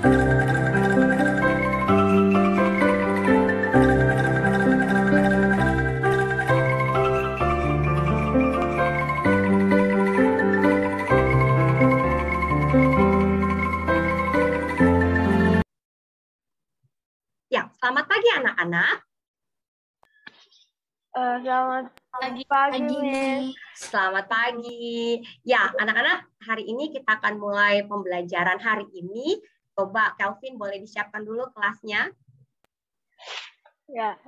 Ya, selamat pagi anak-anak. Selamat pagi, Miss. Selamat pagi. Ya, anak-anak, hari ini kita akan mulai pembelajaran hari ini. Coba Kelvin boleh disiapkan dulu kelasnya. Ya.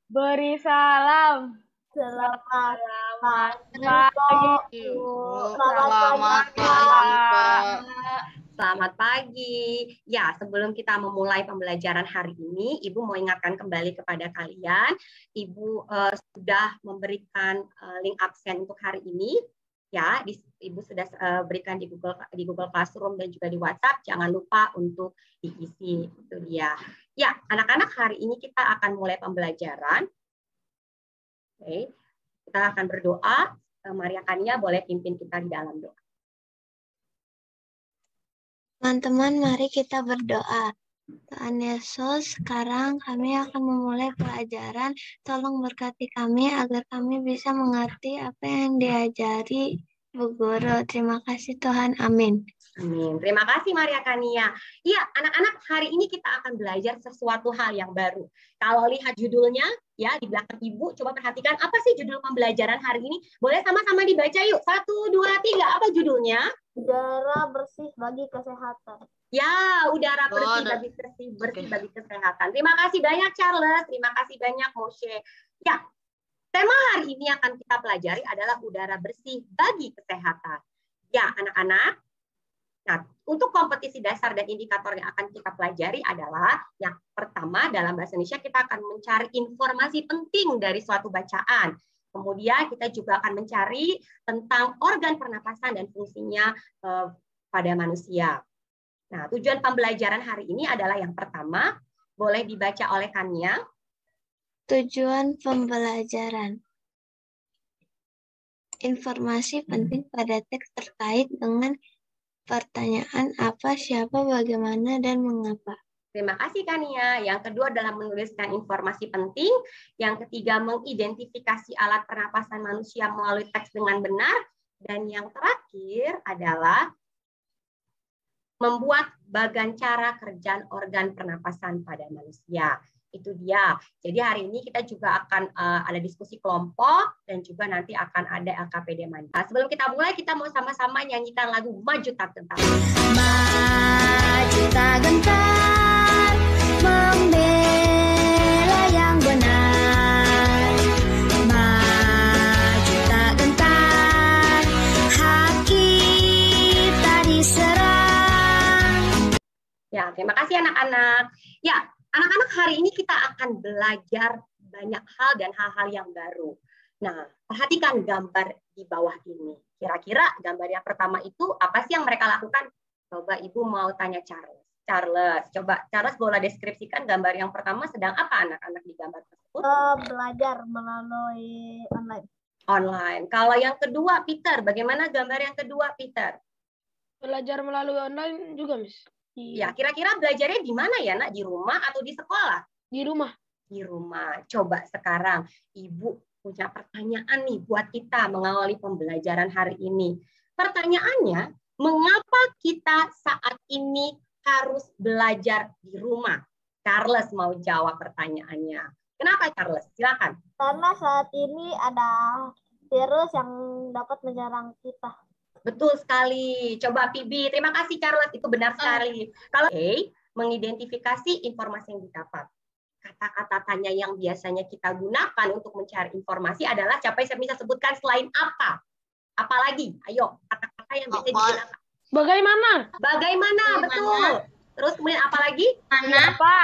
Beri salam. Selamat pagi. Selamat pagi, Pak. Selamat pagi. Ya, sebelum kita memulai pembelajaran hari ini, Ibu mau ingatkan kembali kepada kalian, Ibu sudah memberikan link absen untuk hari ini. Ya, Ibu sudah berikan di Google Classroom dan juga di WhatsApp. Jangan lupa untuk diisi. Itu dia. Ya, anak-anak, hari ini kita akan mulai pembelajaran. Oke, kita akan berdoa. Maria Kania boleh pimpin kita di dalam doa. Teman-teman, mari kita berdoa. Tuhan Yesus, sekarang kami akan memulai pelajaran. Tolong berkati kami agar kami bisa mengerti apa yang diajari Bu Guru. Terima kasih Tuhan. Amin. Amin. Terima kasih Maria Kania. Iya, anak-anak, hari ini kita akan belajar sesuatu hal yang baru. Kalau lihat judulnya, ya di belakang Ibu, coba perhatikan apa sih judul pembelajaran hari ini. Boleh sama-sama dibaca yuk. 1, 2, 3. Apa judulnya? Udara bersih bagi kesehatan. Ya, udara bersih bagi kesehatan. Terima kasih banyak Charles, terima kasih banyak Moshe. Ya, tema hari ini akan kita pelajari adalah udara bersih bagi kesehatan. Ya, anak-anak. Nah, untuk kompetisi dasar dan indikator yang akan kita pelajari adalah yang pertama dalam bahasa Indonesia kita akan mencari informasi penting dari suatu bacaan. Kemudian kita juga akan mencari tentang organ pernapasan dan fungsinya pada manusia. Nah, tujuan pembelajaran hari ini adalah yang pertama, boleh dibaca oleh Kania. Tujuan pembelajaran. Informasi penting pada teks terkait dengan pertanyaan apa, siapa, bagaimana, dan mengapa. Terima kasih Kania. Yang kedua adalah menuliskan informasi penting. Yang ketiga mengidentifikasi alat pernapasan manusia melalui teks dengan benar. Dan yang terakhir adalah membuat bagan cara kerja organ pernapasan pada manusia. Itu dia. Jadi hari ini kita juga akan ada diskusi kelompok dan juga nanti akan ada LKPD Manja. Nah, sebelum kita mulai, kita mau sama-sama nyanyikan lagu Maju Tak Gentar. Maju tak gentar, membela yang benar. Maju tak gentar, hak kita diserang. Ya, terima kasih anak-anak. Ya, anak-anak, hari ini kita akan belajar banyak hal dan hal-hal yang baru. Nah, perhatikan gambar di bawah ini. Kira-kira gambar yang pertama itu apa sih yang mereka lakukan? Coba Ibu mau tanya Charles. Charles, coba Charles boleh deskripsikan gambar yang pertama sedang apa anak-anak di gambar tersebut? Belajar melalui online. Online. Kalau yang kedua, Peter, bagaimana gambar yang kedua, Peter? Belajar melalui online juga, Miss. Ya, kira-kira belajarnya di mana ya, Nak? Di rumah atau di sekolah? Di rumah. Di rumah. Coba sekarang Ibu punya pertanyaan nih buat kita mengawali pembelajaran hari ini. Pertanyaannya, mengapa kita saat ini harus belajar di rumah? Charles mau jawab pertanyaannya. Kenapa Charles? Silakan. Karena saat ini ada virus yang dapat menyerang kita. Betul sekali. Coba Pibi. Terima kasih Charles. Itu benar sekali. Kalau mengidentifikasi informasi yang didapat. Kata-kata tanya yang biasanya kita gunakan untuk mencari informasi adalah siapa yang bisa sebutkan selain apa? Apalagi? Ayo, kata-kata yang bisa digunakan. Bagaimana? Bagaimana? Betul. Terus kemudian apa lagi? Siapa?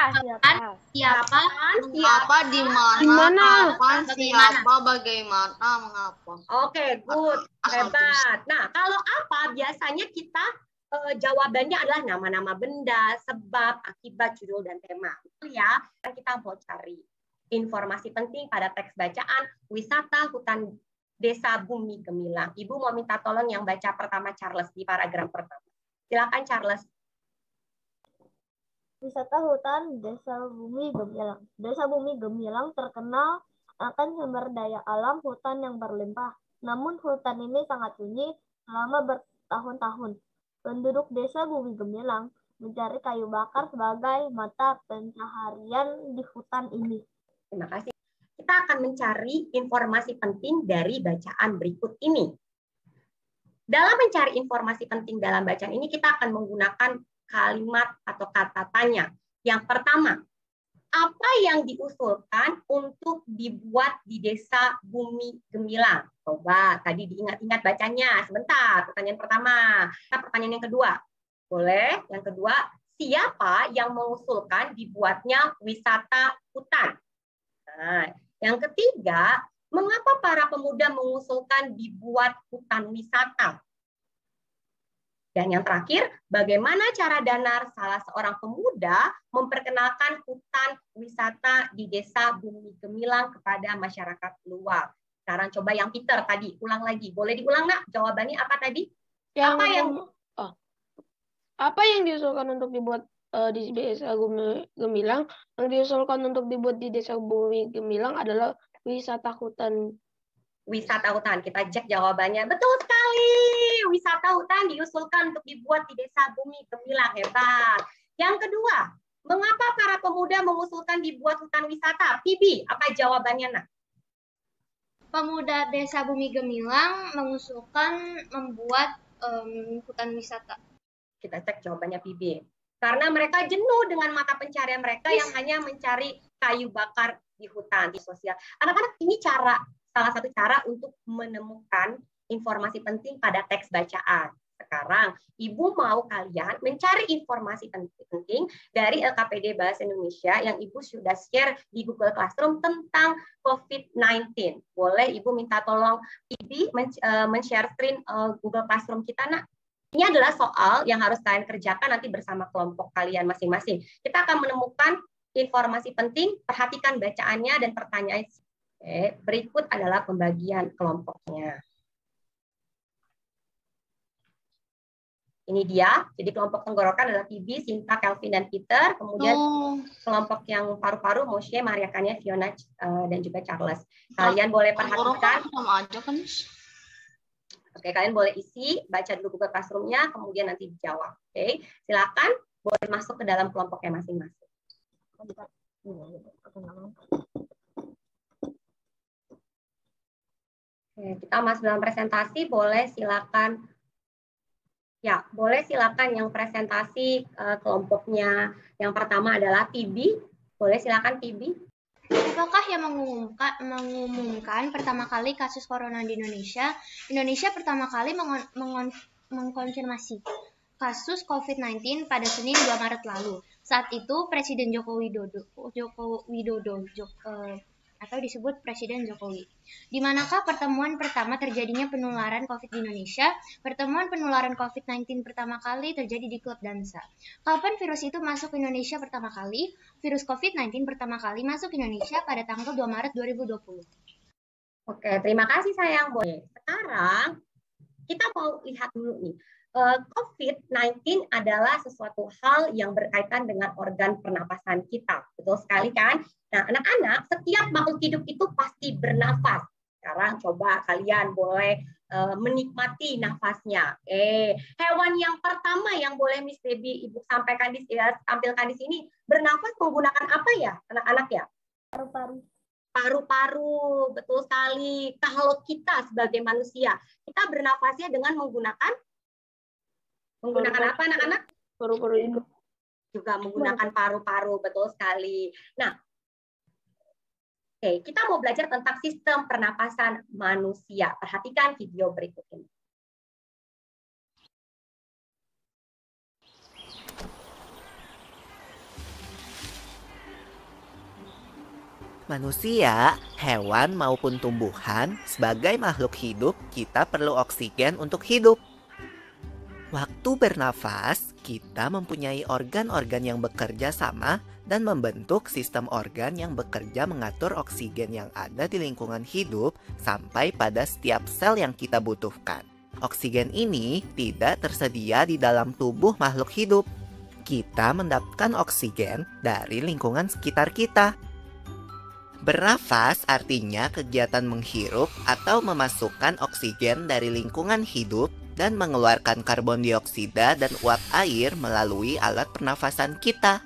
Siapa, di mana, kapan, siapa, bagaimana, mengapa. Oke, good. Hebat. Nah, kalau apa biasanya kita jawabannya adalah nama-nama benda, sebab, akibat, judul, dan tema. Itu ya, kita mau cari informasi penting pada teks bacaan wisata hutan desa Bumi Gemilang. Ibu mau minta tolong yang baca pertama Charles di paragraf pertama. Silakan Charles. Wisata hutan Desa Bumi Gemilang. Desa Bumi Gemilang terkenal akan sumber daya alam hutan yang berlimpah. Namun hutan ini sangat sunyi selama bertahun-tahun. Penduduk Desa Bumi Gemilang mencari kayu bakar sebagai mata pencaharian di hutan ini. Terima kasih. Kita akan mencari informasi penting dari bacaan berikut ini. Dalam mencari informasi penting dalam bacaan ini, kita akan menggunakan kalimat atau kata tanya. Yang pertama, apa yang diusulkan untuk dibuat di Desa Bumi Gemilang? Coba tadi diingat-ingat bacanya. Sebentar, pertanyaan pertama. Nah, pertanyaan yang kedua. Boleh? Yang kedua, siapa yang mengusulkan dibuatnya wisata hutan? Nah, yang ketiga, mengapa para pemuda mengusulkan dibuat hutan wisata? Dan yang terakhir, bagaimana cara Danar, salah seorang pemuda, memperkenalkan hutan wisata di Desa Bumi Gemilang kepada masyarakat luar? Sekarang coba yang Peter tadi, ulang lagi. Boleh diulang, Nak? Jawabannya apa tadi? Apa yang diusulkan untuk dibuat di Desa Bumi Gemilang? Yang diusulkan untuk dibuat di Desa Bumi Gemilang adalah wisata hutan. Wisata hutan. Kita cek jawabannya. Betul sekali. Wisata hutan diusulkan untuk dibuat di Desa Bumi Gemilang. Hebat. Yang kedua, mengapa para pemuda mengusulkan dibuat hutan wisata? Pibi, apa jawabannya, Nak? Pemuda Desa Bumi Gemilang mengusulkan membuat hutan wisata. Kita cek jawabannya Pibi. Karena mereka jenuh dengan mata pencarian mereka yang hanya mencari kayu bakar di hutan, di sosial. Anak-anak, ini salah satu cara untuk menemukan informasi penting pada teks bacaan. Sekarang, Ibu mau kalian mencari informasi penting dari LKPD Bahasa Indonesia yang Ibu sudah share di Google Classroom tentang COVID-19. Boleh Ibu minta tolong Ibu men-share screen Google Classroom kita, Nak? Ini adalah soal yang harus kalian kerjakan nanti bersama kelompok kalian masing-masing. Kita akan menemukan informasi penting, perhatikan bacaannya dan pertanyaan. Oke, berikut adalah pembagian kelompoknya. Ini dia, jadi kelompok tenggorokan adalah Phoebe, Sinta, Kelvin, dan Peter. Kemudian kelompok yang paru-paru, Moshe, Maria Kania, Fiona, dan juga Charles. Kalian boleh perhatikan. Sama aja kan? Oke, kalian boleh isi, baca dulu Google Classroom-nya, kemudian nanti dijawab. Oke, silakan boleh masuk ke dalam kelompoknya masing-masing. Oke, kita masuk dalam presentasi, boleh silakan. Ya, boleh silakan yang presentasi kelompoknya. Yang pertama adalah Pibi. Boleh silakan Pibi. Apakah yang mengumumkan pertama kali kasus corona di Indonesia? Indonesia pertama kali mengkonfirmasi kasus COVID-19 pada Senin 2 Maret lalu. Saat itu Presiden Joko Widodo atau disebut Presiden Jokowi. Di manakah pertemuan pertama terjadinya penularan COVID di Indonesia? Pertemuan penularan COVID-19 pertama kali terjadi di klub dansa. Kapan virus itu masuk ke Indonesia pertama kali? Virus COVID-19 pertama kali masuk ke Indonesia pada tanggal 2 Maret 2020. Oke, terima kasih sayang. Boleh. Sekarang kita mau lihat dulu nih. COVID-19 adalah sesuatu hal yang berkaitan dengan organ pernapasan kita. Betul sekali kan? Nah, anak-anak, setiap makhluk hidup itu pasti bernafas. Sekarang coba kalian boleh menikmati nafasnya. Hewan yang pertama yang boleh Miss Debbie Ibu tampilkan di sini, bernafas menggunakan apa ya, anak-anak ya? Paru-paru. Paru-paru, betul sekali. Kalau kita sebagai manusia, kita bernafasnya dengan menggunakan apa, anak-anak? Paru-paru itu. Juga menggunakan paru-paru, betul sekali. Nah, oke, kita mau belajar tentang sistem pernapasan manusia. Perhatikan video berikut ini. Manusia, hewan maupun tumbuhan, sebagai makhluk hidup, kita perlu oksigen untuk hidup. Waktu bernafas, kita mempunyai organ-organ yang bekerja sama dan membentuk sistem organ yang bekerja mengatur oksigen yang ada di lingkungan hidup sampai pada setiap sel yang kita butuhkan. Oksigen ini tidak tersedia di dalam tubuh makhluk hidup. kita mendapatkan oksigen dari lingkungan sekitar kita. Bernafas artinya kegiatan menghirup atau memasukkan oksigen dari lingkungan hidup dan mengeluarkan karbon dioksida dan uap air melalui alat pernafasan kita.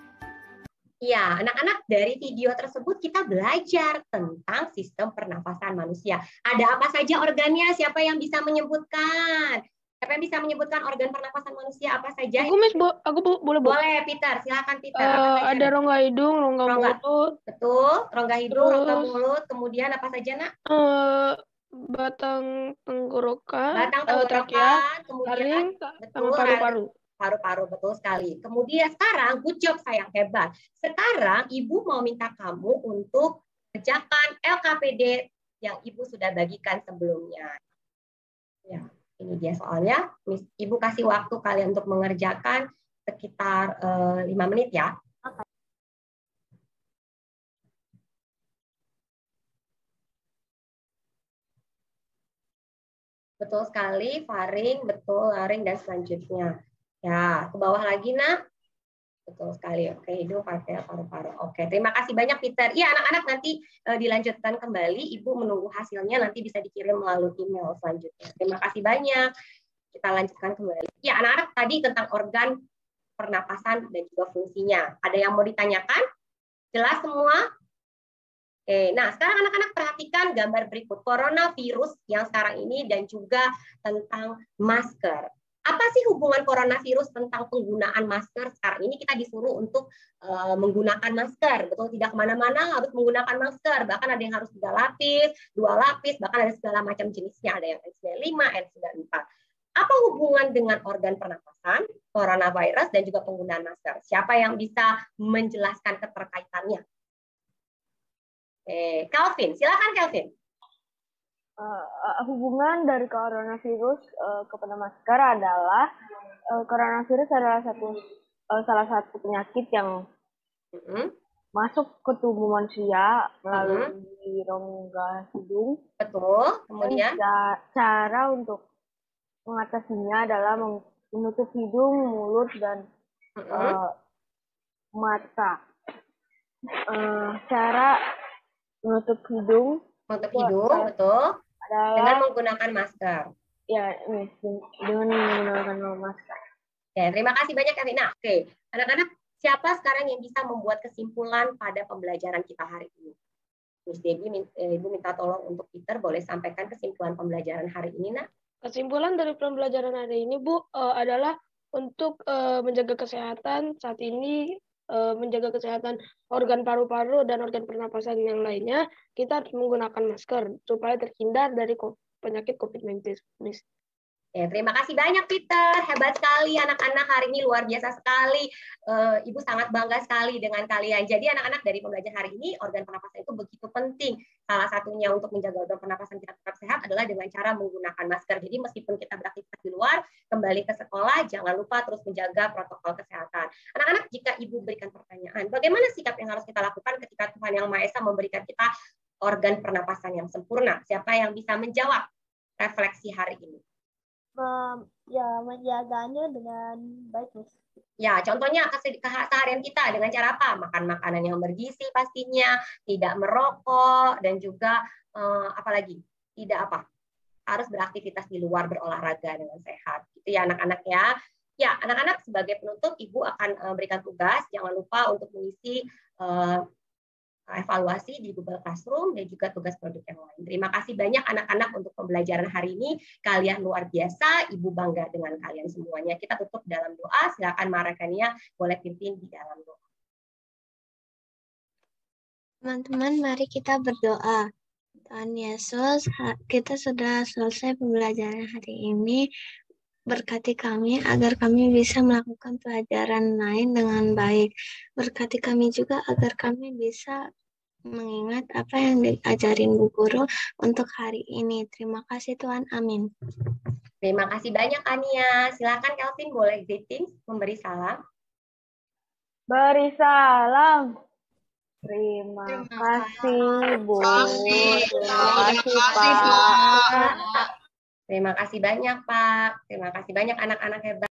Ya, anak-anak, dari video tersebut kita belajar tentang sistem pernafasan manusia. Ada apa saja organnya? Siapa yang bisa menyebutkan? Siapa yang bisa menyebutkan organ pernafasan manusia apa saja? Aku boleh, Bu? Boleh, Peter. Silakan, Peter. Ada rongga hidung, rongga mulut. Betul, rongga hidung, rongga mulut. Kemudian apa saja, Nak? Batang tenggorokan, trakea, kemudian sama paru-paru. Paru-paru, betul sekali. Kemudian sekarang, good job sayang, hebat. Sekarang Ibu mau minta kamu untuk kerjakan LKPD yang Ibu sudah bagikan sebelumnya. Ya, ini dia soalnya. Ibu kasih waktu kalian untuk mengerjakan sekitar 5 menit ya. Betul sekali, faring, betul, laring, dan selanjutnya. Ya, ke bawah lagi, Nak. Betul sekali. Oke, hidung, paru-paru. Oke, terima kasih banyak, Peter. Iya, anak-anak, nanti dilanjutkan kembali. Ibu menunggu hasilnya, nanti bisa dikirim melalui email selanjutnya. Terima kasih banyak. Kita lanjutkan kembali. Ya, anak-anak, tadi tentang organ pernapasan dan juga fungsinya. Ada yang mau ditanyakan? Jelas semua? Oke, nah sekarang anak-anak perhatikan gambar berikut. Coronavirus yang sekarang ini dan juga tentang masker. Apa sih hubungan coronavirus tentang penggunaan masker? Sekarang ini kita disuruh untuk menggunakan masker. Betul, tidak kemana-mana harus menggunakan masker. Bahkan ada yang harus 3 lapis, 2 lapis, bahkan ada segala macam jenisnya. Ada yang N95, N94. Apa hubungan dengan organ pernapasan, coronavirus, dan juga penggunaan masker? Siapa yang bisa menjelaskan keterkaitannya? Calvin, silakan Calvin. Hubungan dari coronavirus kepada masker adalah coronavirus adalah salah satu penyakit yang masuk ke tubuh manusia melalui rongga hidung. Betul. Kemudian cara untuk mengatasinya adalah menutup hidung, mulut, dan mata. Cara menutup hidung, betul. Dengan menggunakan masker. Ya, dengan menggunakan masker. Oke, terima kasih banyak, Karina. Oke, anak-anak, siapa sekarang yang bisa membuat kesimpulan pada pembelajaran kita hari ini? Miss Debbie, Ibu minta tolong untuk Peter, boleh sampaikan kesimpulan pembelajaran hari ini, Nak? Kesimpulan dari pembelajaran hari ini, Bu, adalah untuk menjaga kesehatan saat ini, menjaga kesehatan organ paru-paru dan organ pernapasan yang lainnya, kita harus menggunakan masker supaya terhindar dari penyakit COVID-19. Ya, terima kasih banyak Peter, hebat sekali anak-anak hari ini, luar biasa sekali. Ibu sangat bangga sekali dengan kalian. Jadi anak-anak, dari pembelajaran hari ini organ pernapasan itu begitu penting. Salah satunya untuk menjaga organ pernapasan kita tetap sehat adalah dengan cara menggunakan masker. Jadi meskipun kita beraktivitas di luar, kembali ke sekolah, jangan lupa terus menjaga protokol kesehatan. Anak-anak, jika Ibu berikan pertanyaan, bagaimana sikap yang harus kita lakukan ketika Tuhan Yang Maha Esa memberikan kita organ pernapasan yang sempurna? Siapa yang bisa menjawab refleksi hari ini? Ya, menjaganya dengan baik, Miss. Ya, contohnya keseharian kita dengan cara apa? Makan makanan yang bergizi pastinya, tidak merokok, dan juga apalagi tidak apa? Harus beraktivitas di luar, berolahraga dengan sehat. Itu ya anak-anak ya. Ya, anak-anak, sebagai penutup Ibu akan berikan tugas, jangan lupa untuk mengisi evaluasi di Google Classroom dan juga tugas produk yang lain. Terima kasih banyak anak-anak untuk pembelajaran hari ini. Kalian luar biasa, Ibu bangga dengan kalian semuanya. Kita tutup dalam doa. Silakan Marakania boleh pimpin di dalam doa. Teman-teman, mari kita berdoa. Tuhan Yesus, kita sudah selesai pembelajaran hari ini. Berkati kami agar kami bisa melakukan pelajaran lain dengan baik. Berkati kami juga agar kami bisa mengingat apa yang diajarin Bu Guru untuk hari ini. Terima kasih Tuhan. Amin. Terima kasih banyak Ania. Silakan Kelvin boleh greeting, memberi salam. Beri salam. Terima kasih Bu. Terima kasih Pak. Terima kasih banyak Pak. Terima kasih banyak anak-anak hebat.